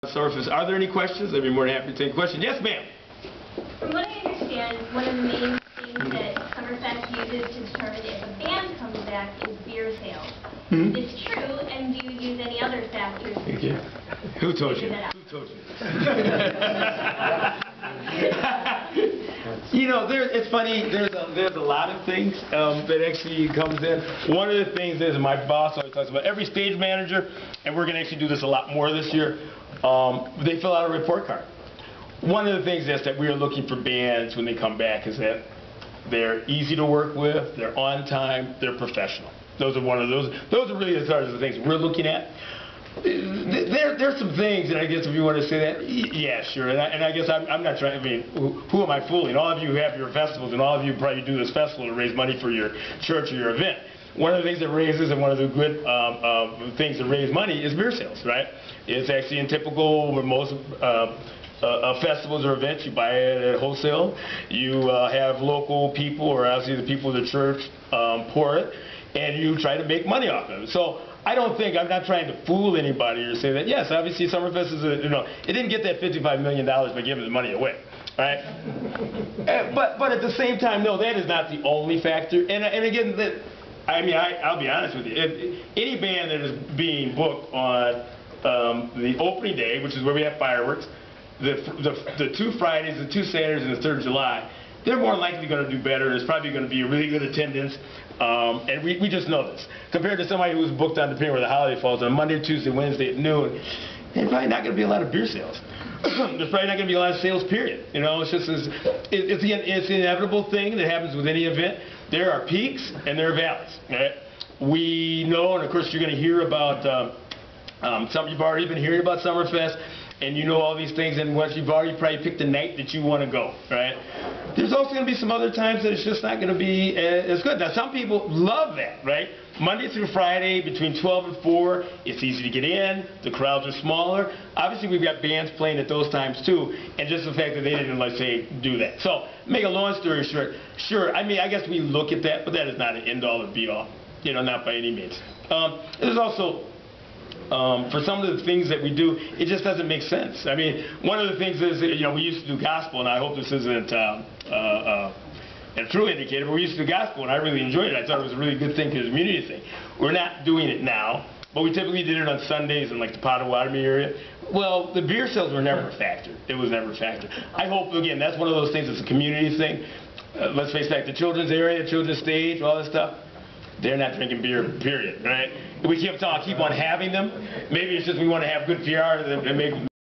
Summerfest. Are there any questions? I'd be more than happy to take questions. Yes, ma'am. From what I understand, one of the main things that Summerfest uses to determine if a band comes back is beer sales. Mm-hmm. Is this true, and do you use any other factors? Thank you. Who told you? That out? Who told you? You know, it's funny. There's a lot of things that actually comes in. One of the things is my boss always talks about every stage manager, and we're going to actually do this a lot more this year. They fill out a report card. One of the things is that we are looking for bands when they come back is that they're easy to work with, they're on time, they're professional. Those are one of those. Those are really the sorts of things we're looking at. There's some things, and I guess if you want to say that, yeah, sure. And I guess I'm not trying. I mean, who am I fooling? All of you have your festivals, and all of you probably do this festival to raise money for your church or your event. One of the things that raises, and one of the good things that raise money is beer sales, right? It's actually in typical, most festivals or events, you buy it at wholesale. You have local people, or obviously the people of the church, pour it, and you try to make money off of it. So I'm not trying to fool anybody or say that, yes, obviously Summerfest is it didn't get that $55 million by giving the money away, right? but at the same time, no, that is not the only factor. And again, I'll be honest with you. If any band that is being booked on the opening day, which is where we have fireworks, the 2 Fridays, the 2 Saturdays, and the 3rd of July, they're more likely going to do better. There's probably going to be a really good attendance. And we just know this. Compared to somebody who's booked on depending where the holiday falls on Monday, Tuesday, Wednesday at noon, there's probably not going to be a lot of beer sales. There's probably not going to be a lot of sales, period. You know, it's just it's the inevitable thing that happens with any event. There are peaks and there are valleys. Right? We know, and of course you're going to hear about something you've already been hearing about Summerfest, and you know all these things, and once you've already probably picked the night that you want to go, right? There's also going to be some other times that it's just not going to be as good. Now, some people love that, right? Monday through Friday, between 12 and 4, it's easy to get in, the crowds are smaller. Obviously, we've got bands playing at those times, too, and just the fact that they didn't, let's say, do that. So, make a long story short, sure, I mean, I guess we look at that, but that is not an end-all or be-all, you know, not by any means. There's also for some of the things that we do, it just doesn't make sense. I mean, one of the things is, you know, we used to do gospel, and I hope this isn't a true indicator, but we used to do gospel, and I really enjoyed it. I thought it was a really good thing, because it's a community thing. We're not doing it now, but we typically did it on Sundays in like the Potawatomi area. Well, the beer sales were never a factor. It was never a factor. I hope, again, that's one of those things that's a community thing. Let's face it, the children's area, children's stage, all this stuff, they're not drinking beer, period, right? We keep on having them. Maybe it's just we want to have good PR and make